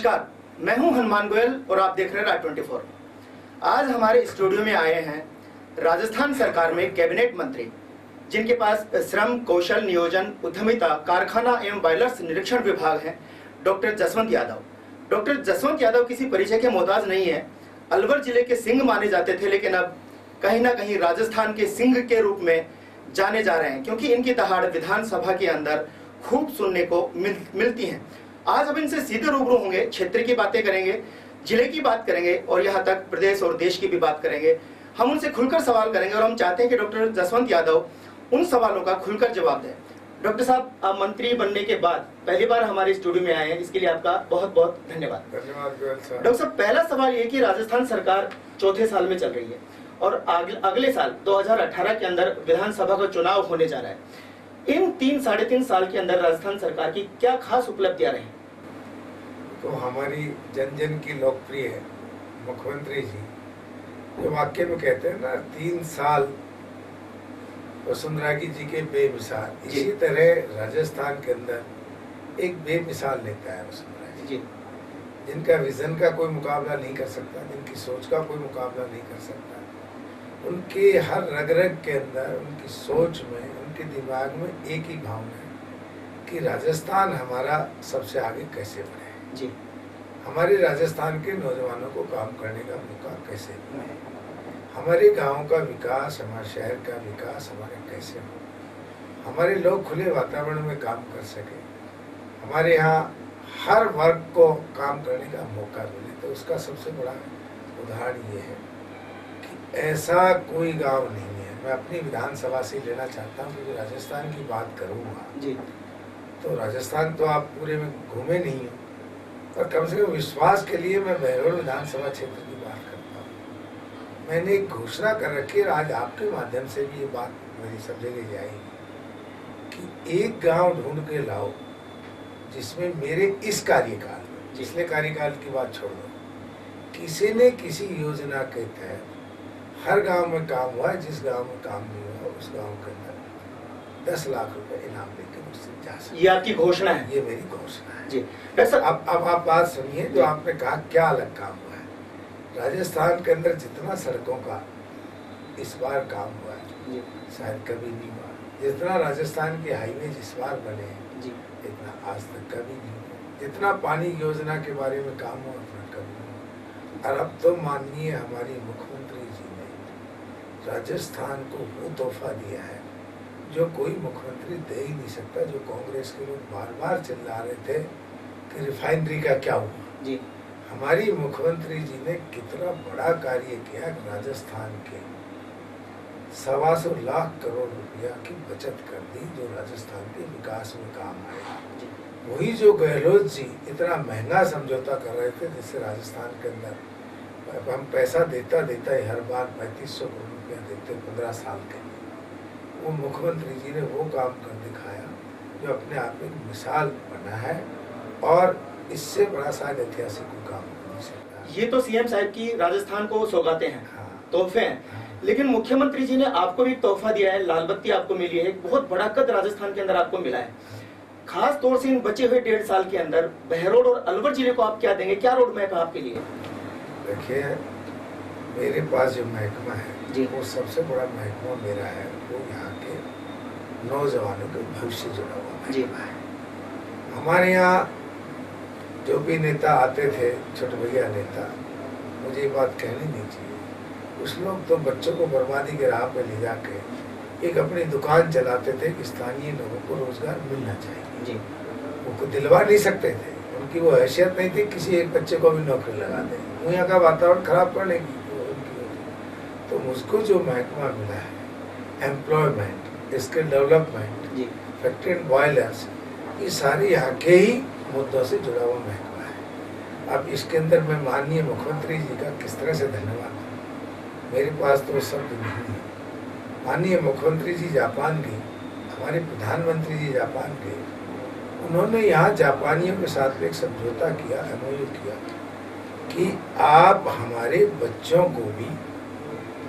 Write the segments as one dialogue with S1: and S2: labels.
S1: नमस्कार, मैं हूं हनुमान गोयल और आप देख रहे हैं राज 24। आज हमारे स्टूडियो में आए हैं राजस्थान सरकार में कैबिनेट मंत्री, जिनके पास श्रम, कौशल, नियोजन, उद्यमिता, कारखाना एवं बॉयलर्स निरीक्षण विभाग है, डॉक्टर जसवंत यादव। डॉक्टर जसवंत यादव किसी परिचय के मोहताज नहीं है। अलवर जिले के सिंह माने जाते थे, लेकिन अब कहीं ना कहीं राजस्थान के सिंह के रूप में जाने जा रहे हैं, क्योंकि इनकी दहाड़ विधानसभा के अंदर खूब सुनने को मिलती है। आज हम इनसे सीधे रूबरू होंगे, क्षेत्र की बातें करेंगे, जिले की बात करेंगे और यहाँ तक प्रदेश और देश की भी बात करेंगे। हम उनसे खुलकर सवाल करेंगे और हम चाहते हैं कि डॉक्टर जसवंत यादव उन सवालों का खुलकर जवाब दें। डॉक्टर साहब, आप मंत्री बनने के बाद पहली बार हमारे स्टूडियो में आए हैं, इसके लिए आपका बहुत बहुत धन्यवाद। डॉक्टर साहब, पहला सवाल ये कि राजस्थान सरकार चौथे साल में चल रही है और अगले साल 2018 के अंदर विधानसभा का चुनाव होने जा रहा है। इन 3-3.5 साल के अंदर राजस्थान सरकार की क्या खास उपलब्धियां रही?
S2: तो हमारी जन जन की लोकप्रिय मुख्यमंत्री जी जो वाक्य में कहते हैं ना, 3 साल वसुंधरा जी के बेमिसाल, इसी तरह राजस्थान के अंदर एक बेमिसाल नेता है वसुंधरा जी, जिनका विजन का कोई मुकाबला नहीं कर सकता, जिनकी सोच का कोई मुकाबला नहीं कर सकता। उनके हर रग रग के अंदर, उनकी सोच में, उनके दिमाग में एक ही भावना है कि राजस्थान हमारा सबसे आगे कैसे बढ़े
S1: जी,
S2: हमारे राजस्थान के नौजवानों को काम करने का मौका कैसे मिले, हमारे गांव का विकास, हमारे शहर का विकास हमारे कैसे हो, हमारे लोग खुले वातावरण में काम कर सके, हमारे यहाँ हर वर्ग को काम करने का मौका मिले। तो उसका सबसे बड़ा उदाहरण ये है कि ऐसा कोई गांव नहीं है। मैं अपनी विधानसभा से लेना चाहता हूँ, क्योंकि राजस्थान की बात करूँगा
S1: जी,
S2: तो राजस्थान तो आप पूरे में घूमे नहीं हो, पर कम से कम विश्वास के लिए मैं बहरोड विधानसभा क्षेत्र की बात करता हूँ। मैंने एक घोषणा कर रखी है, आज आपके माध्यम से भी ये बात मेरी सब जगह जाएगी कि एक गांव ढूंढ के लाओ जिसमें मेरे इस कार्यकाल में, पिछले कार्यकाल की बात छोड़ दो, किसी ने किसी योजना के तहत हर गांव में काम हुआ है। जिस गांव में काम नहीं हुआ उस गांव के अंदर 10 लाख रुपए इनाम देकर उससे जा सकते।
S1: ये आपकी घोषणा है?
S2: ये मेरी घोषणा है
S1: जी।
S2: अब आप बात सुनिए, जो आपने कहा क्या अलग काम हुआ है। राजस्थान के अंदर जितना सड़कों का इस बार काम हुआ है शायद कभी नहीं हुआ। जितना राजस्थान के हाईवे इस बार बने हैं
S1: जी,
S2: इतना आज तक कभी नहीं हुआ। जितना पानी योजना के बारे में काम हुआ उतना कभी नहीं हुआ। और अब तो माननीय हमारी मुख्यमंत्री जी ने राजस्थान को वो तोहफा दिया है जो कोई मुख्यमंत्री दे ही नहीं सकता। जो कांग्रेस के लोग बार बार चिल्ला रहे थे कि रिफाइनरी का क्या हुआ
S1: जी,
S2: हमारी मुख्यमंत्री जी ने कितना बड़ा कार्य किया। राजस्थान के 125 लाख करोड़ रुपया की बचत कर दी, जो राजस्थान के विकास में काम आएगा। वही जो गहलोत जी इतना महंगा समझौता कर रहे थे, जिससे राजस्थान के अंदर हम पैसा देता ही हर बार 3500 करोड़ रुपया देते 15 साल के लिए, वो मुख्यमंत्री जी ने वो काम कर दिखाया जो अपने आप में एक मिसाल बना है। और इससे बड़ा शायद ऐतिहासिक कोई काम नहीं सकता।
S1: ये तो सीएम साहब की राजस्थान को सौगातें हैं, तोहफे हैं। लेकिन मुख्यमंत्री जी ने आपको भी तोहफा दिया है, लाल बत्ती आपको मिली है, एक बहुत बड़ा कद राजस्थान के अंदर आपको मिला है। खास तौर से इन बचे हुए 1.5 साल के अंदर बहरोड और अलवर जिले को आप क्या देंगे? क्या रोड मैप है आपके लिए?
S2: देखिए, मेरे पास जो महकमा है
S1: जी,
S2: वो सबसे बड़ा महकमा मेरा है, वो यहाँ के नौजवानों के भविष्य जुड़ा हुआ महकमा है। हमारे यहाँ जो भी नेता आते थे, छोटे भैया नेता, मुझे ये बात कहनी नहीं चाहिए, कुछ लोग तो बच्चों को बर्बादी के राह पे ले जाके एक अपनी दुकान चलाते थे कि स्थानीय लोगों को रोजगार मिलना चाहिए
S1: जी,
S2: वो दिलवा नहीं सकते थे, उनकी वो हैसियत नहीं थी किसी एक बच्चे को भी नौकरी लगा दें, दुनिया का वातावरण खराब करने की उनकी होती। तो मुझको जो महकमा मिला है, employment, skill development, factory and boilers, ये सारे यहाँ के ही मुद्दों से जुड़ा हुआ महकमा है। अब इसके अंदर मैं माननीय मुख्यमंत्री जी का किस तरह से धन्यवाद दूं, मेरे पास तो शब्द नहीं है। माननीय मुख्यमंत्री जी जापान गए, हमारे प्रधानमंत्री जी जापान गए, उन्होंने यहाँ जापानियों के साथ एक समझौता किया, एमओयू किया कि आप हमारे बच्चों को भी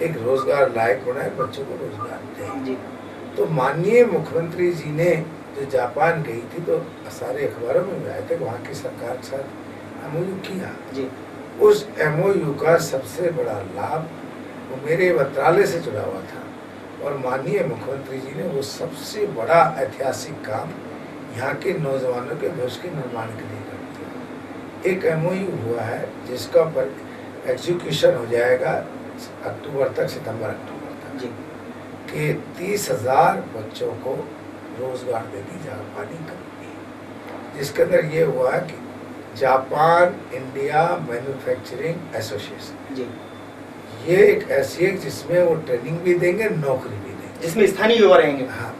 S2: एक रोजगार लायक बनाए, बच्चों को रोजगार दें। तो माननीय मुख्यमंत्री जी ने जो जापान गई थी, तो सारे अखबारों में आए थे, वहाँ की सरकार के साथ MOU किया।
S1: जी
S2: उस MOU का सबसे बड़ा लाभ वो मेरे मंत्रालय से जुड़ा हुआ था और माननीय मुख्यमंत्री जी ने वो सबसे बड़ा ऐतिहासिक काम यहाँ के नौजवानों के भविष्य के निर्माण के लिए कर दिया। एक MOU हुआ है जिसका पर एग्जीक्यूशन हो जाएगा अक्टूबर तक, सितंबर-अक्टूबर तक,
S1: जी
S2: कि 30,000 बच्चों को रोजगार देगी जापानी कंपनी, जिसके अंदर ये हुआ कि जापान इंडिया मैन्युफैक्चरिंग एसोसिएशन,
S1: जी
S2: ये एक ऐसी है जिसमें वो ट्रेनिंग भी देंगे, नौकरी भी देंगे।
S1: जिसमें स्थानीय युवा रहेंगे।
S2: हाँ,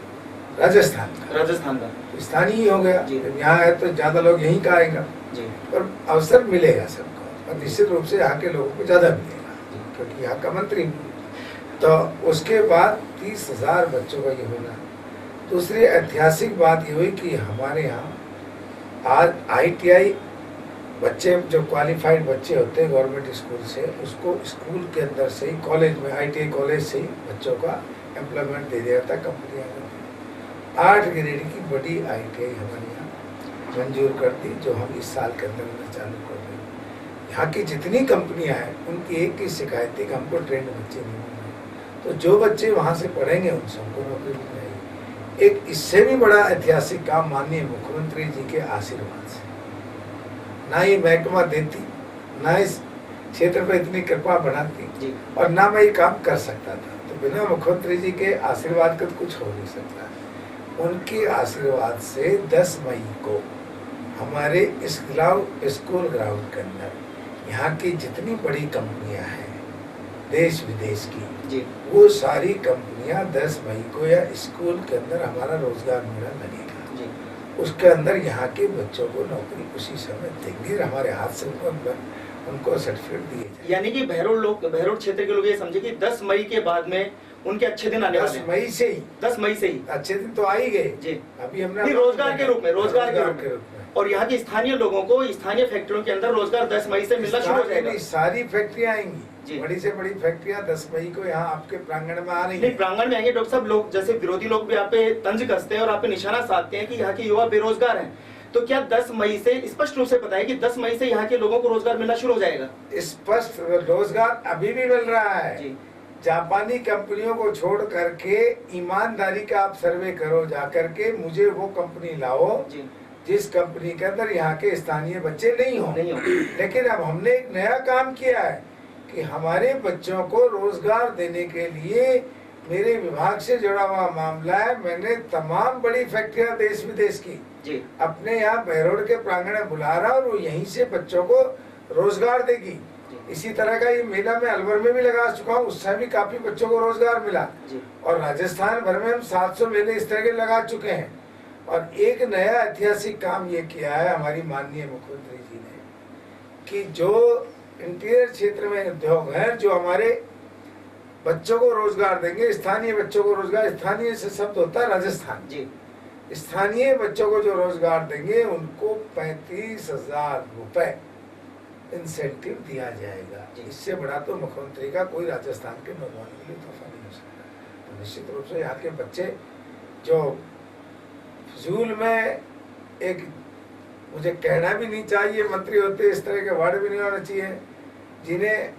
S2: राजस्थान का
S1: राजस्थान का
S2: स्थानीय ही हो गया।
S1: जी।
S2: यहाँ है तो ज्यादा लोग यहीं का आएगा
S1: जी
S2: और अवसर मिलेगा सबको, और निश्चित रूप से यहाँ के लोगों को ज्यादा मिलेगा क्योंकि यहाँ का मंत्री। तो उसके बाद 30,000 बच्चों का ये होना। दूसरी ऐतिहासिक बात ये हुई कि हमारे यहाँ आज ITI बच्चे जो क्वालिफाइड बच्चे होते हैं गवर्नमेंट स्कूल से, उसको स्कूल के अंदर से ही कॉलेज में ITI कॉलेज से ही बच्चों का एम्प्लॉयमेंट दे दिया जाता है कंपनियां में। 8 ग्रेड की बड़ी ITI हमारे यहाँ मंजूर कर दी, जो हम इस साल के अंदर चालू कर देंगे। यहाँ की जितनी कंपनियां हैं उनकी एक ही शिकायत थी कि हमको ट्रेंड बच्चे नहीं मिल रहे, तो जो बच्चे वहाँ से पढ़ेंगे उन सबको नौकरी मिल जाएगी। एक इससे भी बड़ा ऐतिहासिक काम माननीय मुख्यमंत्री जी के आशीर्वाद से, ना ये महकमा देती, ना इस क्षेत्र पर इतनी कृपा बढ़ाती
S1: जी
S2: और ना मैं ये काम कर सकता था। तो बिना मुख्यमंत्री जी के आशीर्वाद का कुछ हो नहीं सकता। उनके आशीर्वाद से 10 मई को हमारे इस स्कूल ग्राउंड के अंदर यहाँ की जितनी बड़ी कंपनियां हैं देश विदेश की,
S1: जी
S2: वो सारी कंपनियां 10 मई को या स्कूल के अंदर हमारा रोजगार मेला लगेगा।
S1: जी
S2: उसके अंदर यहाँ के बच्चों को नौकरी उसी समय देंगे और हमारे हाथ से उनको सर्टिफिकेट दिए जाएंगे।
S1: यानी कि बहरोड क्षेत्र के लोग ये समझे कि 10 मई के बाद में उनके अच्छे दिन आने
S2: 10
S1: वाले हैं।
S2: मई से ही
S1: 10 मई से ही
S2: अच्छे दिन तो आ ही गए।
S1: जी
S2: अभी हमने
S1: नहीं, रोजगार के रूप में, रोजगार के रूप में।
S2: में
S1: और यहाँ के स्थानीय लोगों को स्थानीय फैक्ट्रियों के अंदर रोजगार 10 मई से मिलना शुरू हो जाएगा।
S2: सारी फैक्ट्रियां
S1: जी।
S2: आएंगी, बड़ी से बड़ी फैक्ट्रियां 10 मई को यहाँ आपके प्रांगण में आ रही
S1: नहीं,
S2: है।
S1: प्रांगण में आएंगे। डॉक्टर साहब, लोग जैसे विरोधी लोग भी आप पे तंज कसते हैं और आप पे निशाना साधते हैं कि यहाँ के युवा बेरोजगार हैं, तो क्या 10 मई से स्पष्ट रूप से पता है कि 10 मई से यहाँ के लोगों को रोजगार मिलना शुरू हो जाएगा?
S2: स्पष्ट रोजगार अभी भी मिल रहा है।
S1: जी
S2: जापानी कंपनियों को छोड़ करके ईमानदारी का आप सर्वे करो, जा करके मुझे वो कंपनी लाओ
S1: जी
S2: जिस कंपनी के अंदर यहाँ के स्थानीय बच्चे नहीं हो।
S1: नहीं हो।
S2: लेकिन अब हमने एक नया काम किया है कि हमारे बच्चों को रोजगार देने के लिए मेरे विभाग से जुड़ा हुआ मामला है। मैंने तमाम बड़ी फैक्ट्रियां देश विदेश की
S1: जी
S2: अपने यहाँ बहरोड के प्रांगण में बुला रहा और वो यहीं से बच्चों को रोजगार देगी। इसी तरह का ये मेला मैं अलवर में भी लगा चुका हूँ, उससे भी काफी बच्चों को रोजगार मिला।
S1: जी
S2: और राजस्थान भर में हम 700 मेले इस तरह के लगा चुके हैं। और एक नया ऐतिहासिक काम ये किया है हमारी माननीय मुख्यमंत्री जी ने कि जो इंटीरियर क्षेत्र में उद्योग है, जो हमारे बच्चों को रोजगार देंगे, स्थानीय बच्चों को रोजगार, स्थानीय से शब्द होता है राजस्थान
S1: जी
S2: स्थानीय बच्चों को जो रोजगार देंगे उनको 35,000 रुपए इंसेंटिव दिया जाएगा। इससे बड़ा तो मुख्यमंत्री का कोई राजस्थान के नौजवान के लिए तोहफा नहीं हो सकता। तो निश्चित रूप से यहाँ के बच्चे जो फजूल में, एक मुझे कहना भी नहीं चाहिए, मंत्री होते इस तरह के वर्ड भी नहीं होना चाहिए, जिन्हें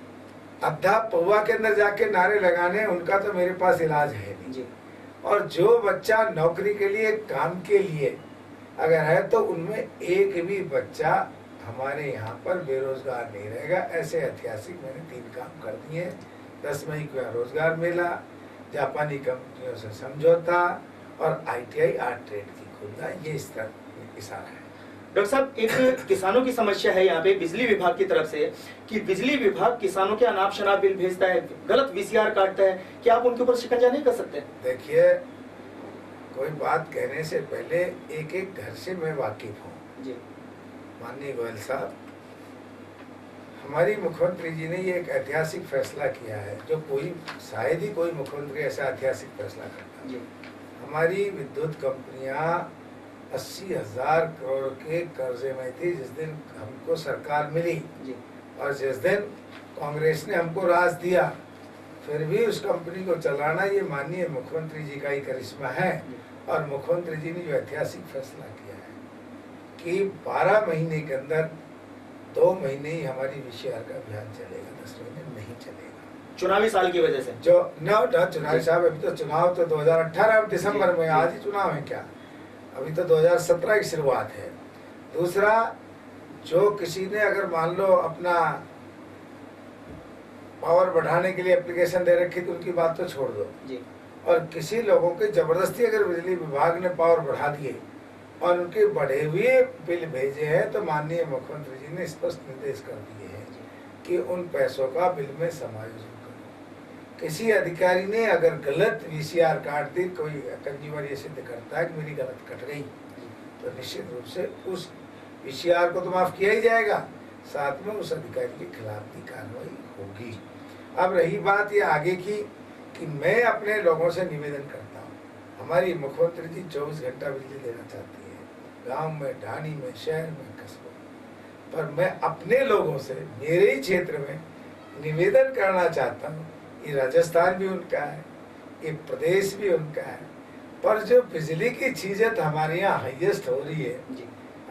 S2: अद्धा पौवा के अंदर जाके नारे लगाने, उनका तो मेरे पास इलाज है नहीं
S1: जी
S2: और जो बच्चा नौकरी के लिए, काम के लिए अगर है तो उनमें एक भी बच्चा हमारे यहाँ पर बेरोजगार नहीं रहेगा। ऐसे ऐतिहासिक मैंने 3 काम कर दिए। 10 मई को रोजगार मेला, जापानी कंपनियों से समझौता और ITI आर्ट ट्रेड की खुलना, ये इस तरह इशारा है।
S1: डॉक्टर साहब, एक किसानों की समस्या है यहाँ पे बिजली विभाग की तरफ से कि बिजली विभाग किसानों के अनाप शनाप बिल भेजता है, गलत VCR काटता है, क्या आप उनके ऊपर शिकंजा नहीं कर सकते?
S2: देखिए, कोई बात कहने से पहले एक एक घर से मैं वाकिफ हूँ।
S1: जी
S2: माननीय गोयल साहब, हमारी मुख्यमंत्री जी ने ये एक ऐतिहासिक फैसला किया है, जो कोई शायद ही कोई मुख्यमंत्री ऐसा ऐतिहासिक फैसला करता है।
S1: जी
S2: हमारी विद्युत कंपनियां 80,000 करोड़ के कर्जे में थी जिस दिन हमको सरकार मिली
S1: जी
S2: और जिस दिन कांग्रेस ने हमको राज दिया, फिर भी उस कंपनी को चलाना ये माननीय मुख्यमंत्री जी का ही करिश्मा है। और मुख्यमंत्री जी ने जो ऐतिहासिक फैसला किया है कि 12 महीने के अंदर 2 महीने ही हमारी VCR का अभियान चलेगा, 10 महीने नहीं चलेगा।
S1: चुनावी साल की वजह से
S2: जो न चुनावी साहब, अभी तो चुनाव तो 2018 दिसंबर में, आज ही चुनाव है क्या, अभी तो 2017 की शुरुआत है। दूसरा, जो किसी ने अगर मान लो अपना पावर बढ़ाने के लिए एप्लीकेशन दे रखी तो उनकी बात तो छोड़ दो
S1: जी।
S2: और किसी लोगों के जबरदस्ती अगर बिजली विभाग ने पावर बढ़ा दिए और उनके बढ़े हुए बिल भेजे हैं तो माननीय मुख्यमंत्री जी ने स्पष्ट निर्देश कर दिए हैं कि उन पैसों का बिल में समायोजन करो। किसी अधिकारी ने अगर गलत VCR काट दी, कोई कंज्यूमर ये सिद्ध करता है कि मेरी गलत कट गई, तो निश्चित रूप से उस VCR को तो माफ किया ही जाएगा, साथ में उस अधिकारी के खिलाफ भी कार्रवाई होगी। अब रही बात ये आगे की कि मैं अपने लोगों से निवेदन करता हूँ, हमारी मुख्यमंत्री जी 24 घंटा बिजली देना चाहती है, गांव में, ढाणी में, शहर में, कस्बों में, पर मैं अपने लोगों से मेरे ही क्षेत्र में निवेदन करना चाहता हूँ। ये राजस्थान भी उनका है, ये प्रदेश भी उनका है, पर जो बिजली की छीजत हमारे यहाँ हाईएस्ट हो रही है,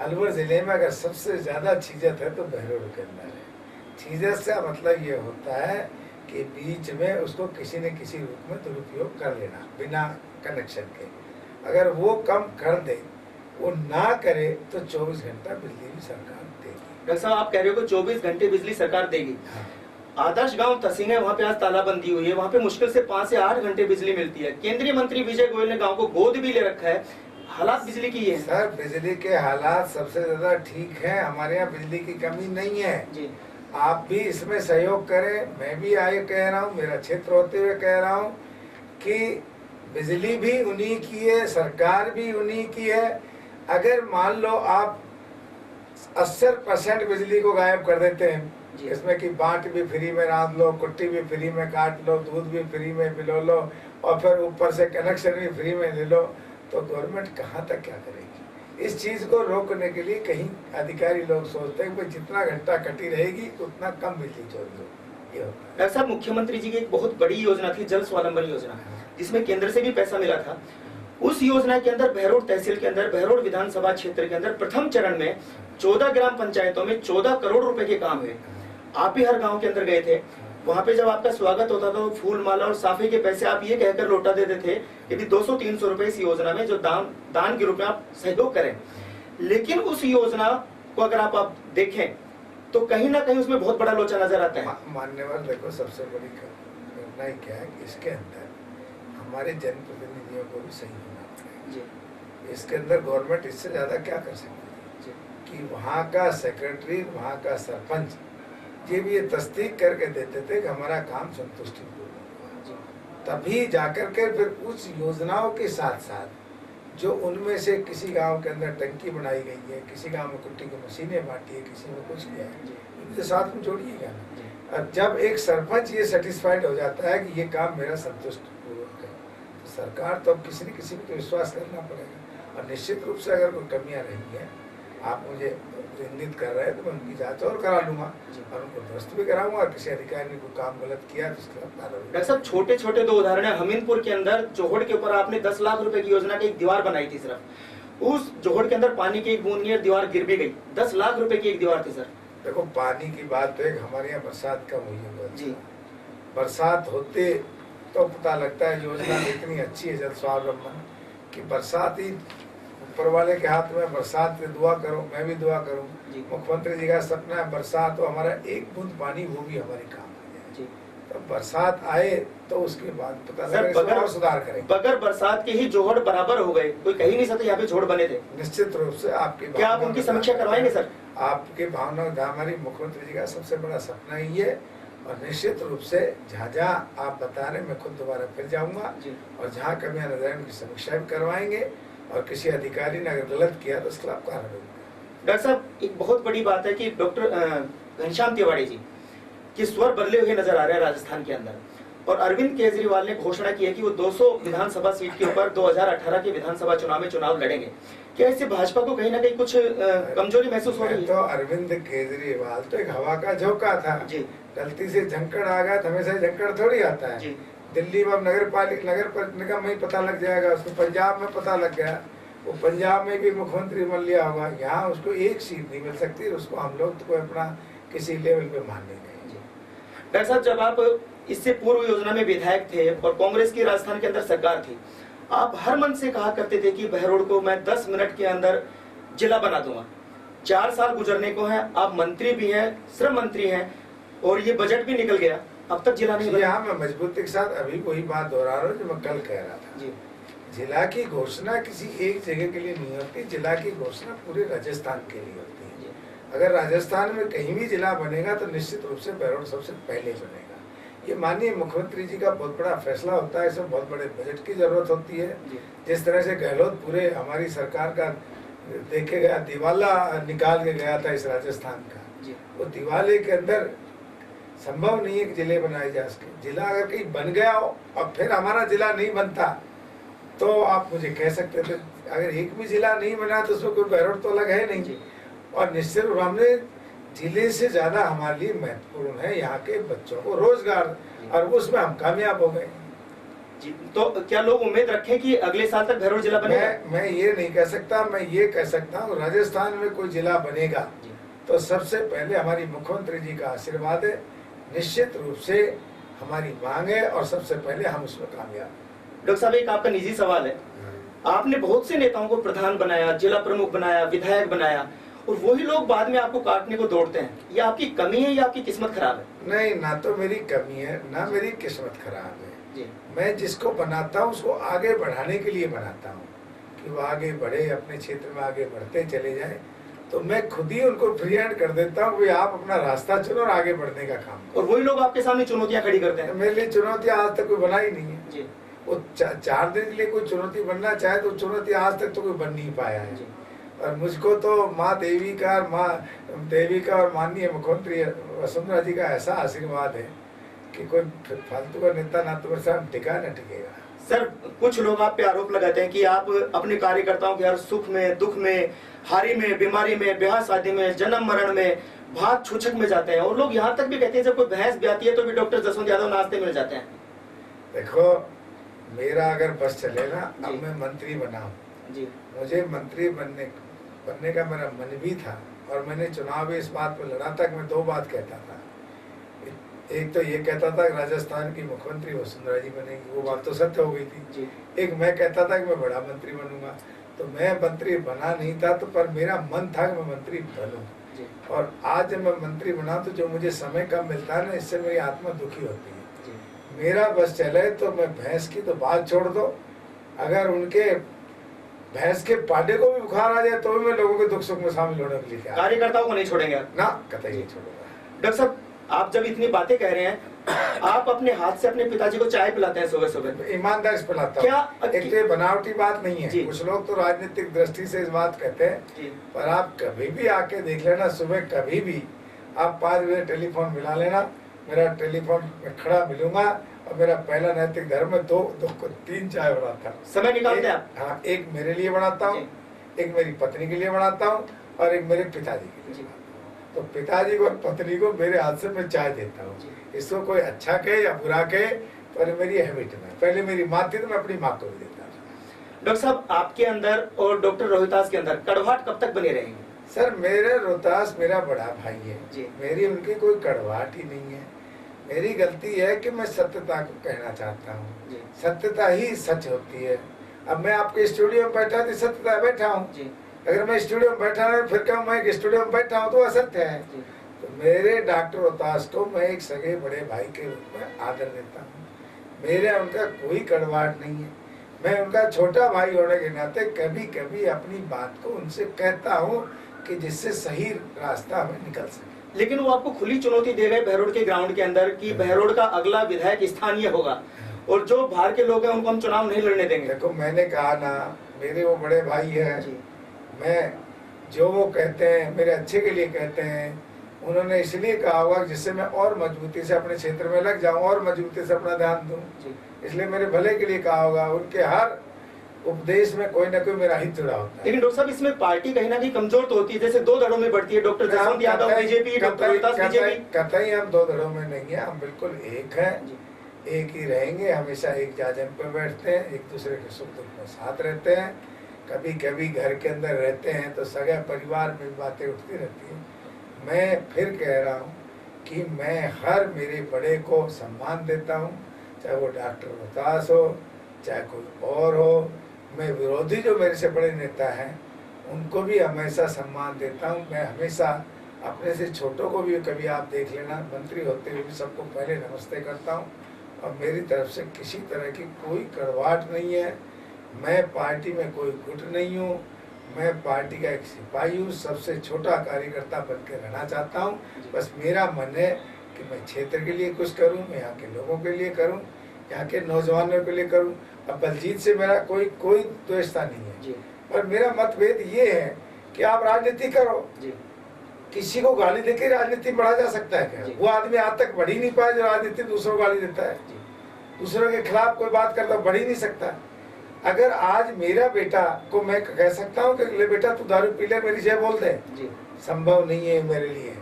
S2: अलवर जिले में अगर सबसे ज्यादा छीजत है तो बहरोड के अंदर है। छीजत से मतलब ये होता है कि बीच में उसको किसी न किसी रूप में दुरुपयोग कर लेना बिना कनेक्शन के। अगर वो कम कर दे, वो ना करे तो 24 घंटा बिजली भी सरकार देगी।
S1: डॉक्टर साहब, आप कह रहे हो कि 24 घंटे बिजली सरकार देगी।
S2: हाँ।
S1: आदर्श गांव तसिंग है, वहाँ पे आज तालाबंदी हुई है, वहाँ पे मुश्किल से 5 से 8 घंटे बिजली मिलती है। केंद्रीय मंत्री विजय गोयल ने गांव को गोद भी ले रखा है। हालात बिजली की ये है
S2: सर, बिजली के हालात सबसे ज्यादा ठीक है, हमारे यहाँ बिजली की कमी नहीं है
S1: जी।
S2: आप भी इसमें सहयोग करें। मैं भी आए कह रहा हूँ, मेरा क्षेत्र होते हुए कह रहा हूँ कि बिजली भी उन्हीं की है, सरकार भी उन्हीं की है। अगर मान लो आप 80% बिजली को गायब कर देते हैं, इसमें कि बांट भी फ्री में रांध लो, कुट्टी भी फ्री में काट लो, दूध भी फ्री में पिलो लो और फिर ऊपर से कनेक्शन भी फ्री में ले लो, तो गवर्नमेंट कहाँ तक क्या करेगी। इस चीज को रोकने के लिए कहीं अधिकारी लोग सोचते हैं कि जितना घंटा कटी रहेगी उतना कम बिजली चोरी होगी। ये होता है।
S1: डॉक्टर साहब, मुख्यमंत्री जी की एक बहुत बड़ी योजना थी, जल स्वावलंबन योजना, जिसमें केंद्र से भी पैसा मिला था। उस योजना के अंदर बहरोड तहसील के अंदर, बहरोड विधानसभा क्षेत्र के अंदर प्रथम चरण में 14 ग्राम पंचायतों में 14 करोड़ रुपए के काम हुए। आप भी हर गांव के अंदर गए थे, वहां पे जब आपका स्वागत होता था तो फूल माला और साफे के पैसे आप ये कहकर लौटा देते थे कि 200-300 रुपए इस योजना में जो दान के रूप में आप सहयोग करें। लेकिन उस योजना को अगर आप देखें तो कहीं ना कहीं उसमें बहुत बड़ा लोचा नजर आता है।
S2: मान्यवर, देखो सबसे बड़ी घटना क्या है कि इसके अंदर हमारे जनप्रतिनिधियों को भी सही होना पड़ेगा। इसके अंदर गवर्नमेंट इससे ज्यादा क्या कर सकती है कि वहाँ का सेक्रेटरी, वहाँ का सरपंच ये भी ये तस्दीक करके देते थे कि हमारा काम संतुष्टिपूर्ण हुआ, तभी जाकर के फिर उस योजनाओं के साथ साथ जो उनमें से किसी गांव के अंदर टंकी बनाई गई है, किसी गांव में कुट्टी की मशीनें बांटी है, किसी में कुछ किया है, इनके साथ में जोड़िएगा ना। अब जब एक सरपंच ये सेटिस्फाइड हो जाता है कि ये काम मेरा संतुष्टिपूर्वक है, तो सरकार तो अब किसी न किसी को विश्वास करना पड़ेगा। और निश्चित रूप से अगर कोई कमियां रही है, आप मुझे इंगित कर रहे हैं तो मैं उनकी जांच और करा लूंगा और उनको ध्वस्त भी कराऊंगा, और किसी अधिकारी ने कोई काम गलत किया तो उसके खिलाफ कार्रवाई।
S1: डॉक्टर साहब, छोटे छोटे 2 उदाहरण है। हमीरपुर के अंदर जोहड़ के ऊपर आपने 10 लाख रुपए की योजना की एक दीवार बनाई थी, सिर्फ उस जोहड़ के अंदर पानी की एक बूंद नहीं, दीवार गिर भी गई। 10 लाख रुपए की एक दीवार थी सर।
S2: देखो, पानी की बात तो एक हमारे यहाँ बरसात कम हुई है
S1: जी।
S2: बरसात होते तो पता लगता है योजना इतनी अच्छी है जल स्वावलंबन की। बरसात ही ऊपर वाले के हाथ में, बरसात की दुआ करो, मैं भी दुआ करूं। मुख्यमंत्री जी का सपना है बरसात हो, हमारा एक बूंद पानी वो भी हमारे काम आ जाए। तो बरसात आए तो उसके बाद पता लगे और सुधार करें।
S1: बगैर बरसात के ही जोहड़ बराबर हो गए, कोई कही नहीं सकता यहाँ पे जोहड़ बने थे।
S2: निश्चित रूप से आपकी,
S1: क्या आप उनकी समीक्षा करवाएंगे सर?
S2: आपकी भावना, हमारी मुख्यमंत्री जी का सबसे बड़ा सपना ही है, और निश्चित रूप से जहाँ आप बता रहे मैं खुद दोबारा फिर जाऊंगा और जहाँ कमियां नजर आए उनकी समीक्षा भी करवाएंगे, और किसी अधिकारी ने अगर गलत किया तो उसके खिलाफ कार्रवाई।
S1: डॉक्टर साहब, एक बहुत बड़ी बात है कि डॉक्टर घनश्याम तिवारी जी के स्वर बदले हुए नजर आ रहे हैं राजस्थान के अंदर, और अरविंद केजरीवाल ने घोषणा की है कि वो 200 विधानसभा सीट के ऊपर 2018 के विधानसभा चुनाव में चुनाव लड़ेंगे। क्या इससे भाजपा को कहीं ना कहीं कुछ कमजोरी महसूस हो रही है?
S2: तो अरविंद केजरीवाल तो एक हवा का झोंका था जी। गलती से झंकड़ आ गया, हमेशा झंकड़ थोड़ी आता है। दिल्ली में नगर निगम में ही पता लग जाएगा, उसको पंजाब में पता लग गया, वो पंजाब में भी मुख्यमंत्री बन लिया होगा, यहाँ उसको एक सीट नहीं मिल सकती, उसको हम लोग तो कोई अपना किसी लेवल पे मान नहीं देंगे।
S1: डॉक्टर साहब, जब आप इससे पूर्व योजना में विधायक थे और कांग्रेस की राजस्थान के अंदर सरकार थी, आप हर मन से कहा करते थे कि बहरोड को मैं 10 मिनट के अंदर जिला बना दूंगा। 4 साल गुजरने को है, आप मंत्री भी हैं, श्रम मंत्री हैं, और ये बजट भी निकल गया, अब तक जिला नहीं बना।
S2: यहाँ मैं मजबूती के साथ अभी वही बात दोहरा रहा हूँ जो मैं कल कह रहा था
S1: जी।
S2: जिला की घोषणा किसी एक जगह के लिए नहीं होती, जिला की घोषणा पूरे राजस्थान के लिए होती है। अगर राजस्थान में कहीं भी जिला बनेगा तो निश्चित रूप से बहरोड सबसे पहले बनेगा। ये माननीय मुख्यमंत्री जी का बहुत बड़ा फैसला होता है, इसमें बहुत बड़े बजट की जरूरत होती है। जिस तरह से गहलोत पूरे हमारी सरकार का देखे गया दिवाला निकाल के गया था इस राजस्थान का, वो दिवाले के अंदर संभव नहीं है कि जिले बनाए जा सके। जिला अगर कहीं बन गया हो और फिर हमारा जिला नहीं बनता तो आप मुझे कह सकते थे, अगर एक भी जिला नहीं बना तो उसमें कोई बहरोड तो अलग है नहीं। और निश्चित रूप हमने जिले से ज्यादा हमारे लिए महत्वपूर्ण है यहाँ के बच्चों को रोजगार, और उसमें हम कामयाब हो गए।
S1: जी, तो क्या लोग उम्मीद रखें कि अगले साल तक बहरोड जिला बनेगा?
S2: मैं ये नहीं कह सकता, मैं ये कह सकता हूँ राजस्थान में कोई जिला बनेगा तो सबसे पहले हमारी मुख्यमंत्री जी का आशीर्वाद है, निश्चित रूप से हमारी मांग है और सबसे पहले हम उसमें कामयाब।
S1: डॉक्टर साहब, एक आपका निजी सवाल है, आपने बहुत से नेताओं को प्रधान बनाया, जिला प्रमुख बनाया, विधायक बनाया, और वही लोग बाद में आपको काटने को दौड़ते हैं। ये आपकी कमी है या आपकी किस्मत खराब है?
S2: नहीं, ना तो मेरी कमी है ना मेरी किस्मत खराब है
S1: जी।
S2: मैं जिसको बनाता हूँ उसको आगे बढ़ाने के लिए बनाता हूँ कि वो आगे बढ़े, अपने क्षेत्र में आगे बढ़ते चले जाए। तो मैं खुद ही उनको फ्री हैंड कर देता हूँ, आप अपना रास्ता चुनो और आगे बढ़ने का काम करो।
S1: और वही लोग आपके सामने चुनौतियां खड़ी करते हैं।
S2: मेरे लिए चुनौतियां आज तक कोई बना ही नहीं है
S1: जी।
S2: वो 4 दिन के लिए कोई चुनौती बनना चाहे तो चुनौती आज तक तो कोई बन नहीं पाया है। और मुझको तो माँ देवी का और माननीय मुख्यमंत्री वसुंधरा जी का ऐसा आशीर्वाद है कि कोई फालतू का नेता ना तो मेरे साथ टिका न टिकेगा।
S1: सर, कुछ लोग आप पे आरोप लगाते हैं कि आप अपने कार्यकर्ताओं के हर सुख में, दुख में, हारी में, बीमारी में, ब्याह शादी में, जन्म मरण में, भात छूछक में जाते हैं। और लोग यहाँ तक भी कहते हैं जब कोई भैंस ब्याती है तो भी डॉक्टर जसवंत यादव नाश्ते मिल जाते हैं।
S2: देखो, मेरा अगर बस चले ना, अब मैं मंत्री बनाऊं, मुझे मंत्री बनने का मेरा मन भी था और मैंने चुनाव में इस बात पर लड़ा था कि मैं 2 बात कहता था। एक तो ये कहता था कि राजस्थान की मुख्यमंत्री वसुंधरा जी बनेगी, वो बात तो सत्य हो गई थी। एक मैं कहता था कि मैं बड़ा मंत्री बनूंगा, तो मैं मंत्री बना नहीं था तो पर मेरा मन था कि मैं मंत्री बनूं। और आज जब मैं मंत्री बना तो जो मुझे समय कम मिलता है ना, इससे मेरी आत्मा दुखी होती है। मेरा बस चले तो मैं भैंस की तो बात छोड़ दो, अगर उनके भैंस के पाडे को भी बुखार आ जाए तो भी मैं लोगों के दुख सुख में शामिल होने के लिए
S1: कार्यकर्ताओं को नहीं छोड़ेंगे
S2: ना, कतई नहीं छोड़ूंगा।
S1: डॉक्टर साहब, आप जब इतनी बातें कह रहे हैं, आप अपने हाथ से अपने पिताजी को चाय पिलाते हैं सुबह सुबह?
S2: ईमानदारी से पिलाता हूं।
S1: क्या
S2: एक तो बनावटी बात नहीं है, कुछ लोग तो राजनीतिक दृष्टि से इस बात कहते हैं, पर आप कभी भी आके देख लेना, सुबह कभी भी आप 5 बजे टेलीफोन मिला लेना, मेरा टेलीफोन में खड़ा मिलूंगा और मेरा पहला नैतिक धर्म है 3 चाय बनाता हूँ।
S1: समय निकालते हैं आप?
S2: हाँ, एक मेरे लिए बनाता हूँ, एक मेरी पत्नी के लिए बनाता हूँ और एक मेरे पिताजी के लिए। तो पिताजी को और पत्नी को मेरे हाथ से मैं चाय देता हूँ। इसको कोई अच्छा कहे या बुरा कहे, पर मेरी हैबिट में पहले मेरी माँ थी तो मैं अपनी माँ को भी देता हूँ।
S1: डॉक्टर साहब, आपके अंदर और डॉक्टर रोहितास के अंदर कड़वाहट कब तक बनी रहेगी?
S2: सर, मेरे रोहतास मेरा बड़ा भाई है, मेरी उनकी कोई कड़वाहट ही नहीं है। मेरी गलती है कि मैं सत्यता को कहना चाहता हूँ, सत्यता ही सच होती है। अब मैं आपके स्टूडियो में बैठा तो सत्यता बैठा हूँ, अगर मैं स्टूडियो में बैठा नहीं फिर कहूँ मैं एक स्टूडियो में बैठा हूँ तो असत्य है। तो मेरे डॉक्टर रोहतास को मैं एक सगे बड़े भाई के रूप में आदर देता हूँ, मेरे उनका कोई कड़वाहट नहीं है। मैं उनका छोटा भाई होने के नाते कभी कभी अपनी बात को उनसे कहता हूँ कि जिससे सही रास्ता हमें निकल सके।
S1: लेकिन वो आपको खुली चुनौती दे गए बहरोड के ग्राउंड के अंदर कि बहरोड का अगला विधायक स्थानीय होगा और जो बाहर के लोग हैं उनको हम चुनाव नहीं लड़ने देंगे।
S2: देखो, मैंने कहा ना, मेरे वो बड़े भाई हैं, मैं जो वो कहते हैं मेरे अच्छे के लिए कहते हैं। उन्होंने इसलिए कहा होगा जिससे मैं और मजबूती से अपने क्षेत्र में लग जाऊं और मजबूती से अपना ध्यान दूं, इसलिए मेरे भले के लिए कहा होगा। उनके हर उपदेश में कोई ना कोई मेरा हित जुड़ा होता है।
S1: लेकिन डॉक्टर साहब, इसमें पार्टी कहीं ना कहीं कमजोर तो होती है, जैसे 2 धड़ों में बढ़ती है, doctor Jaswant Yadav BJP, doctor Rohitas BJP.
S2: कतई हम 2 धड़ों में नहीं है, हम बिल्कुल एक है, एक ही रहेंगे, हमेशा एक जाजम पे बैठते हैं, एक दूसरे के सुख दुख में साथ रहते हैं। कभी कभी घर के अंदर रहते हैं तो सगे परिवार में बातें उठती रहती हैं। मैं फिर कह रहा हूँ कि मैं हर मेरे बड़े को सम्मान देता हूँ, चाहे वो डॉक्टर रोहतास हो, चाहे कोई और हो। मैं विरोधी जो मेरे से बड़े नेता हैं उनको भी हमेशा सम्मान देता हूँ। मैं हमेशा अपने से छोटों को भी, कभी आप देख लेना, मंत्री होते हुए भी सबको पहले नमस्ते करता हूँ। और मेरी तरफ से किसी तरह की कोई कड़वाहट नहीं है। मैं पार्टी में कोई गुट नहीं हूँ, मैं पार्टी का एक सिपाही हूँ, सबसे छोटा कार्यकर्ता बन के रहना चाहता हूँ। बस मेरा मन है कि मैं क्षेत्र के लिए कुछ करूँ, मैं यहाँ के लोगों के लिए करूँ, यहाँ के नौजवानों के लिए करूँ। अब बलजीत से मेरा कोई द्वेषता नहीं है, पर मेरा मतभेद ये है कि आप राजनीति करो, किसी को गाली देके राजनीति बढ़ा जा सकता है क्या? वो आदमी आज तक बढ़ ही नहीं पाया जो राजनीति दूसरों को गाली देता है, दूसरों के खिलाफ कोई बात करता बढ़ ही नहीं सकता। अगर आज मेरा बेटा को मैं कह सकता हूँ कि ले बेटा तू दारू पी ले, मेरी जय बोल दे, संभव नहीं है मेरे लिए।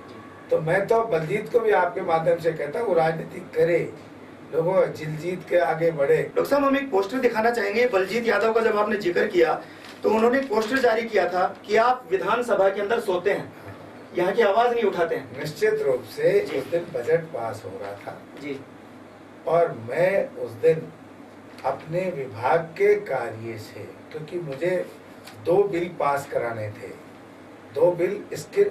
S2: तो मैं तो बलजीत को भी आपके माध्यम से कहता हूँ वो राजनीति करे, लोगों दिल जीत के आगे बढ़े।
S1: डॉक्टर साहब, हम एक पोस्टर दिखाना चाहेंगे बलजीत यादव का। जब आपने जिक्र किया तो उन्होंने एक पोस्टर जारी किया था कि आप विधानसभा के अंदर सोते हैं, यहाँ की आवाज नहीं उठाते हैं।
S2: निश्चित रूप से उस दिन बजट पास हो रहा था
S1: जी, और
S2: मैं उस दिन अपने विभाग के कार्य से, क्योंकि मुझे 2 बिल पास कराने थे, 2 बिल स्किल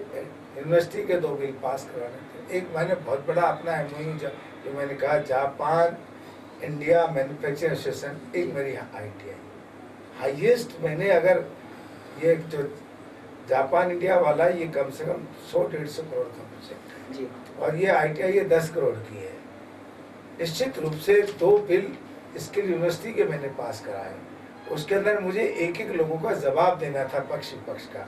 S2: यूनिवर्सिटी के 2 बिल पास कराने थे। एक मैंने बहुत बड़ा अपना एमओयू जो मैंने कहा जापान इंडिया मैन्युफैक्चरिंग एसोसिएशन, एक मेरी ITI हाईएस्ट। मैंने अगर ये जो जापान इंडिया वाला ये कम से कम 100-150 करोड़ का प्रोजेक्ट है, और ये ITI ये 10 करोड़ की है। निश्चित रूप से 2 बिल स्किल यूनिवर्सिटी के मैंने पास कराए, उसके अंदर मुझे एक एक लोगों का जवाब देना था पक्ष विपक्ष का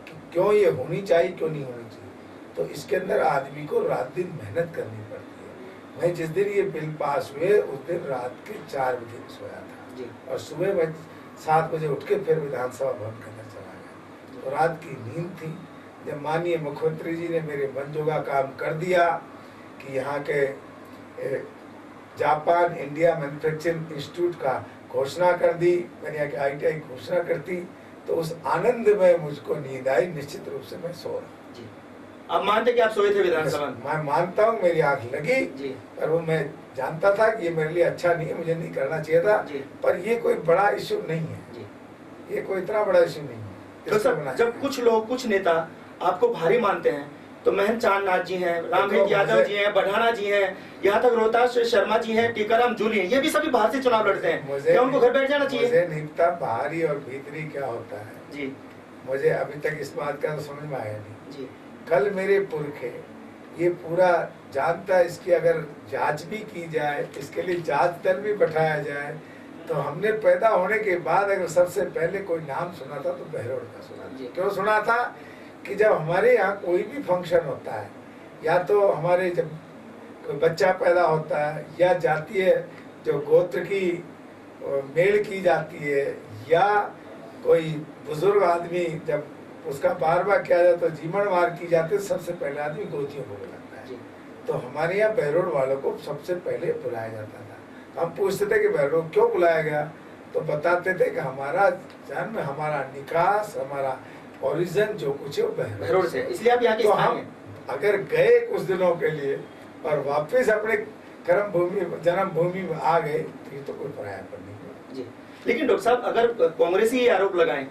S2: कि क्यों ये होनी चाहिए, क्यों नहीं होनी चाहिए। तो इसके अंदर आदमी को रात दिन मेहनत करनी पड़ती है। मैं जिस दिन ये बिल पास हुए उस दिन रात के 4 बजे सोया था, और सुबह मैं 7 बजे उठ के फिर विधानसभा भवन के अंदर चला गया। तो रात की नींद थी। जब माननीय मुख्यमंत्री जी ने मेरे मन जोगा काम कर दिया कि यहाँ के जापान इंडिया मैन्युफैक्चरिंग इंस्टीट्यूट का घोषणा कर दी, मैंने यहाँ के ITI घोषणा करती, तो उस आनंद में मुझको नींद आई। निश्चित रूप से मैं सो रहा।
S1: आप मानते कि आप सोए थे विधानसभा में?
S2: मैं मानता हूँ, मेरी आंख लगी, पर वो मैं जानता था कि ये मेरे लिए अच्छा नहीं है, मुझे नहीं करना चाहिए था। पर ये कोई बड़ा इश्यू नहीं है, ये कोई इतना बड़ा इश्यू नहीं है।
S1: तो सर, जब कुछ लोग, कुछ नेता आपको भारी मानते हैं, तो महंत चांदनाथ जी हैं, रामहेत यादव जी हैं, बढ़ाना जी हैं, यहाँ तक रोहतास शर्मा जी हैं, टीकाराम जूली हैं, ये भी सभी बाहर से चुनाव लड़ते हैं। क्या उनको घर बैठ जाना चाहिए?
S2: मुझे नहीं पता बाहरी और भीतरी क्या होता है
S1: जी,
S2: मुझे अभी तक इस बात का तो समझ में आया नहीं
S1: जी।
S2: कल मेरे पुरखे ये पूरा जानता है, इसकी अगर जांच भी की जाए, इसके लिए जांच दल भी बैठाया जाए, तो हमने पैदा होने के बाद अगर सबसे पहले कोई नाम सुना था तो बहरोड़ का सुना। क्यों सुना था? कि जब हमारे यहाँ कोई भी फंक्शन होता है, या तो हमारे जब कोई बच्चा पैदा होता है, या जातीय जो गोत्र की मेल की जाती है, या कोई बुजुर्ग आदमी जब उसका बार किया जाए तो जीवन वार की जाती है, सबसे पहले आदमी गोतियों को बुलाता है। तो हमारे यहाँ बहरोड़ वालों को सबसे पहले बुलाया जाता था। हम पूछते थे कि बहरोड़ क्यों बुलाया गया, तो बताते थे कि हमारा जन्म, हमारा निकास, हमारा ओरिजिन जो कुछ है वो बहरोड़ से, इसलिए आप यहाँ के स्थानीय हैं। अगर गए कुछ दिनों के लिए और वापस अपने कर्म भूमि, जन्म भूमि में आ गए, तो ये तो कोई परायापन नहीं है।
S1: लेकिन डॉक्टर साहब, अगर कांग्रेसी ये आरोप लगाएं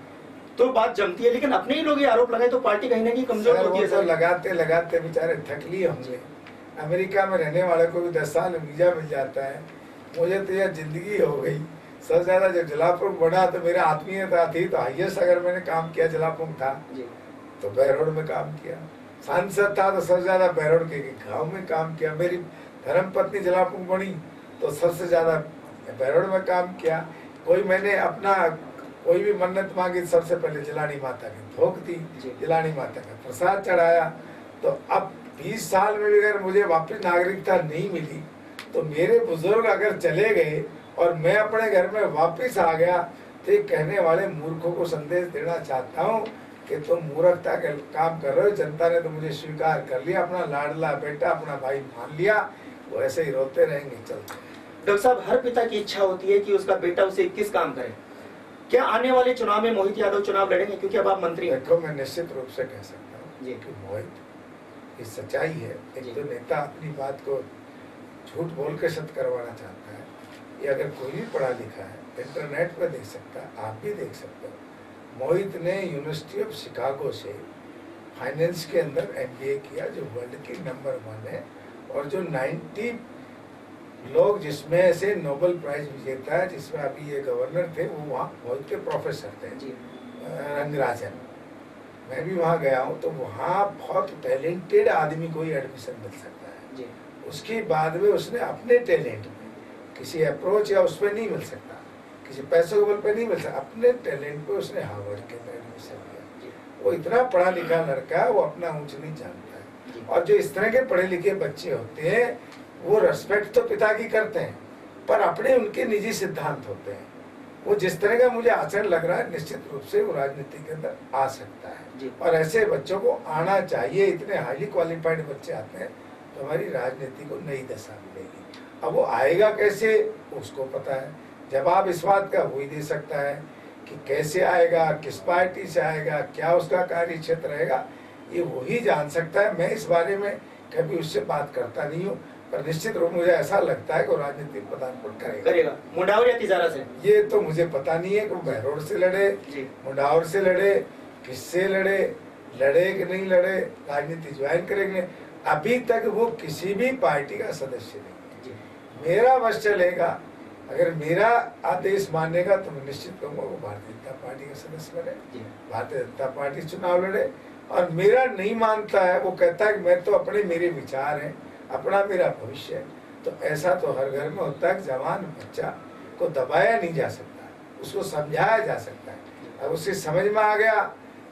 S1: तो बात जमती है, लेकिन अपने ही लोग ये आरोप लगाए तो पार्टी कहीं ना कहीं कमजोर होती है।
S2: सर, लगाते लगाते बेचारे थक लिए होंगे। अमेरिका में रहने वाले को भी 10 साल वीजा मिल जाता है, मुझे तो यह जिंदगी हो गई। सबसे ज्यादा जब जलापुर बढ़ा तो मेरा आत्मीयता थी, तो हाईएस्ट अगर मैंने काम किया जलापुर था तो बहरोड़ में काम किया। सांसद था तो सबसे ज्यादा बहरोड़ के गाँव में काम किया। मेरी धर्म पत्नी जलापुर बनी तो सबसे ज्यादा बहरोड़ में काम किया। कोई मैंने अपना कोई भी मन्नत मांगी, सबसे पहले जिलानी माता की भोग दी, जिलानी माता का प्रसाद चढ़ाया। तो अब 20 साल में भी अगर मुझे वापस नागरिकता नहीं मिली, तो मेरे बुजुर्ग अगर चले गए और मैं अपने घर में वापस आ गया, तो ये कहने वाले मूर्खों को संदेश देना चाहता हूँ कि तुम मूर्खता के काम कर रहे हो। जनता ने तो मुझे स्वीकार कर लिया, अपना लाडला बेटा, अपना भाई मान लिया, वो ऐसे ही रोते रहेंगे, चलते।
S1: डॉक्टर साहब, हर पिता की इच्छा होती है कि उसका बेटा उसे 21 काम करे, क्या आने वाले चुनाव में मोहित यादव चुनाव लड़ेंगे, क्योंकि अब आप मंत्री हैं?
S2: देखो, मैं निश्चित रूप से कह सकता हूँ
S1: जी।
S2: कि मोहित ये सच्चाई है।
S1: जी।
S2: एक तो नेता अपनी बात को झूठ बोल के सत्य करवाना चाहता है। ये अगर कोई भी पढ़ा लिखा है इंटरनेट पर देख सकता है, आप भी देख सकते हो। मोहित ने यूनिवर्सिटी ऑफ शिकागो से फाइनेंस के अंदर MBA किया, जो वर्ल्ड की नंबर 1 है, और जो 90 लोग जिसमें से नोबेल प्राइज विजेता है, जिसमें अभी ये गवर्नर थे, वो वहाँ मोहित के प्रोफेसर थे, रंगराजन। मैं भी वहाँ गया हूँ, तो वहाँ बहुत टैलेंटेड आदमी को ही एडमिशन मिल सकता है
S1: जी।
S2: उसके बाद में उसने अपने टैलेंट में, किसी अप्रोच या उस पर नहीं मिल सकता, किसी पैसे के बल पे नहीं मिल सकता, अपने टैलेंट पे उसने हार्वर्ड के अंदर एडमिशन लिया। वो इतना पढ़ा लिखा लड़का है, वो अपना ऊंच नहीं जानता है। और जो इस तरह के पढ़े लिखे बच्चे होते हैं, वो रेस्पेक्ट तो पिता की करते हैं, पर अपने उनके निजी सिद्धांत होते हैं। वो जिस तरह का मुझे आचरण लग रहा है, निश्चित रूप से वो राजनीति के अंदर आ सकता है, और ऐसे बच्चों को आना चाहिए। इतने हाईली क्वालिफाइड बच्चे आते हैं तो हमारी राजनीति को नई दशा मिलेगी। अब वो आएगा कैसे, उसको पता है। जवाब इस बात का वो ही दे सकता है कि कैसे आएगा, किस पार्टी से आएगा, क्या उसका कार्य क्षेत्र रहेगा, ये वही जान सकता है। मैं इस बारे में कभी उससे बात करता नहीं हूँ, पर निश्चित रूप मुझे ऐसा लगता है कि वो राजनीतिक पदार्पण करेगा।
S1: मुंडावर या तिजारा से?
S2: ये तो मुझे पता नहीं है कि वो बहरोड से लड़े, मुंडावर से लड़े, किससे लड़े कि नहीं लड़े, राजनीति ज्वाइन करेंगे। अभी तक वो किसी भी पार्टी का सदस्य नहीं है। मेरा बस चलेगा, अगर मेरा आदेश मानेगा तो मैं निश्चित कहूँगा वो भारतीय जनता पार्टी का सदस्य बने, भारतीय जनता पार्टी चुनाव लड़े। और मेरा नहीं मानता है, वो कहता है कि मैं तो अपने, मेरे विचार हैं, अपना मेरा भविष्य है, तो ऐसा तो हर घर में होता है। जवान बच्चा को दबाया नहीं जा सकता, उसको समझाया जा सकता है। अब उसे समझ में आ गया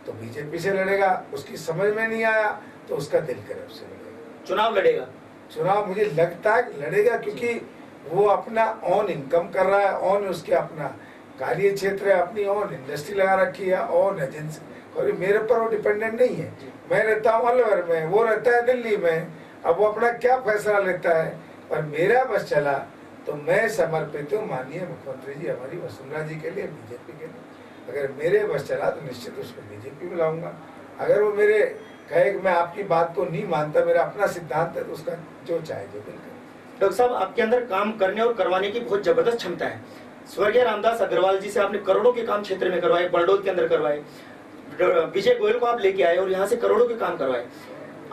S2: तो बीजेपी से लड़ेगा, उसकी समझ में नहीं आया तो उसका दिल करे उससे लड़ेगा।
S1: चुनाव लड़ेगा?
S2: चुनाव मुझे लगता है लड़ेगा, क्योंकि वो अपना ऑन इनकम कर रहा है, ऑन उसके अपना कार्य क्षेत्र है, अपनी ऑन इंडस्ट्री लगा रखी है, ऑन एजेंसी, और मेरे पर वो डिपेंडेंट नहीं है। मैं रहता हूँ अलवर में, वो रहता है दिल्ली में। अब वो अपना क्या फैसला लेता है, पर मेरा बस चला तो मैं समर्पित हूँ माननीय मुख्यमंत्री जी हमारी वसुंधरा जी के लिए, बीजेपी के लिए। अगर मेरे बस चला तो निश्चित उसको बीजेपी में लाऊंगा। अगर वो मेरे कहे कि मैं आपकी बात को नहीं मानता, मेरा अपना सिद्धांत है, तो उसका जो चाहे जो बिल्कुल।
S1: डॉक्टर साहब, आपके अंदर काम करने और करवाने की बहुत जबरदस्त क्षमता है। स्वर्गीय रामदास अग्रवाल जी से आपने करोड़ों के काम क्षेत्र में करवाए, बड़डोल के अंदर करवाए, विजय गोयल को आप लेके आए और यहाँ से करोड़ों के काम करवाए।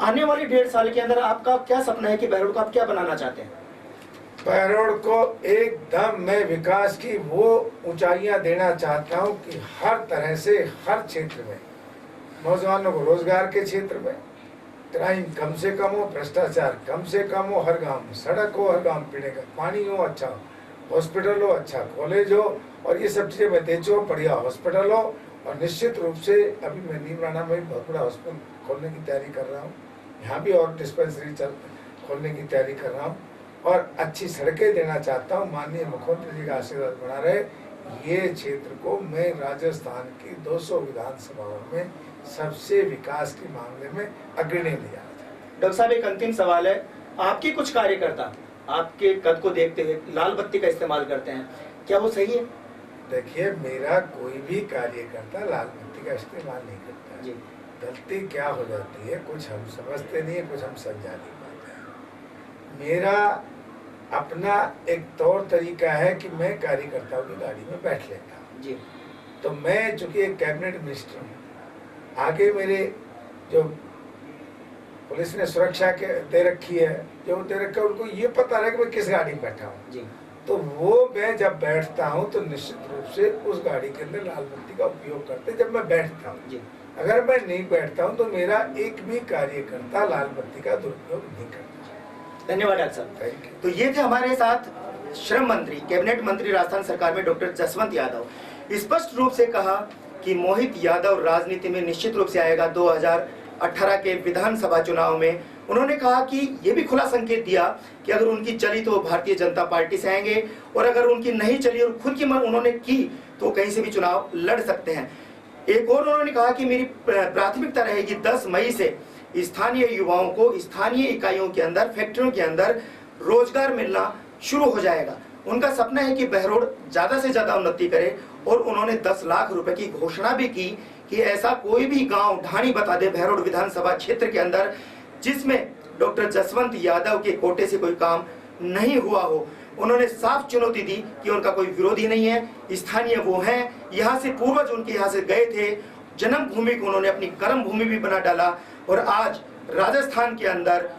S1: आने वाले 1.5 साल के अंदर आपका क्या सपना है कि बहरोड को आप क्या बनाना चाहते हैं?
S2: बहरोड को एकदम मैं विकास की वो ऊंचाइयां देना चाहता हूं कि हर तरह से, हर क्षेत्र में, नौजवानों को रोजगार के क्षेत्र में, क्राइम कम से कम हो, भ्रष्टाचार कम से कम हो, हर गांव में सड़क हो, हर गांव में पीने का पानी हो, अच्छा हॉस्पिटल हो, अच्छा कॉलेज हो, और ये सब चीजें मैं देचो, बढ़िया हॉस्पिटल हो। और निश्चित रूप से अभी मैं नीमराना में बहुत बड़ा हॉस्पिटल खोलने की तैयारी कर रहा हूँ, यहाँ भी और डिस्पेंसरी खोलने की तैयारी कर रहा हूँ, और अच्छी सड़कें देना चाहता हूँ। माननीय मुख्यमंत्री जी का आशीर्वाद बना रहे। ये क्षेत्र को मैं राजस्थान की 200 विधानसभाओं में सबसे विकास के मामले में अग्रणी ले जाना चाहता हूँ।
S1: डॉक्टर साहब, एक अंतिम सवाल है। आपके कुछ कार्यकर्ता आपके कद को देखते हुए लाल बत्ती का इस्तेमाल करते हैं, क्या वो सही है?
S2: देखिए, मेरा कोई भी कार्यकर्ता लाल बत्ती का इस्तेमाल नहीं करता है। गलती क्या हो जाती है, कुछ हम समझते नहीं है, कुछ हम समझा नहीं पाते हैं। मेरा अपना एक तौर तरीका है कि मैं कार्यकर्ताओं की गाड़ी में बैठ लेता हूँ जी। तो मैं चूंकि एक कैबिनेट मिनिस्टर हूँ, आगे मेरे जो पुलिस ने सुरक्षा के दे रखी है, जो दे रखा है, उनको ये पता है कि मैं किस गाड़ी में बैठा हूँ जी। तो वो मैं जब बैठता हूँ तो निश्चित रूप से उस गाड़ी के अंदर लाल बत्ती का उपयोग करते जब मैं बैठता हूँ जी। अगर मैं नहीं बैठता हूँ तो मेरा एक भी कार्यकर्ता लाल बत्ती का दुरुपयोग नहीं करता।
S1: धन्यवाद डॉक्टर साहब। तो ये थे हमारे साथ श्रम मंत्री, कैबिनेट मंत्री राजस्थान सरकार में डॉक्टर जसवंत यादव। स्पष्ट रूप से कहा कि मोहित यादव राजनीति में निश्चित रूप से आएगा 2018 के विधानसभा चुनाव में। उन्होंने कहा कि ये भी खुला संकेत दिया कि अगर उनकी चली तो भारतीय जनता पार्टी से आएंगे, और अगर उनकी नहीं चली और खुद की मन उन्होंने की तो कहीं से भी चुनाव लड़ सकते हैं। एक और उन्होंने कहा कि मेरी प्राथमिकता रहेगी 10 मई से स्थानीय युवाओं को स्थानीय इकाइयों के अंदर, फैक्ट्रियों के अंदर रोजगार मिलना शुरू हो जाएगा। उनका सपना है कि बहरोड ज्यादा से ज्यादा उन्नति करे और उन्होंने 10 लाख रुपए की घोषणा भी की कि ऐसा कोई भी गांव ढाणी बता दे बहरोड विधानसभा क्षेत्र के अंदर जिसमें डॉक्टर जसवंत यादव के कोटे से कोई काम नहीं हुआ हो। उन्होंने साफ चुनौती दी कि उनका कोई विरोधी नहीं है, स्थानीय वो हैं, यहाँ से पूर्वज उनके यहाँ से गए थे, जन्म भूमि को उन्होंने अपनी कर्म भूमि भी बना डाला और आज राजस्थान के अंदर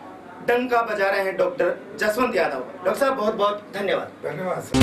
S1: डंका बजा रहे हैं डॉक्टर जसवंत यादव। डॉक्टर साहब बहुत बहुत धन्यवाद।
S2: धन्यवाद सर।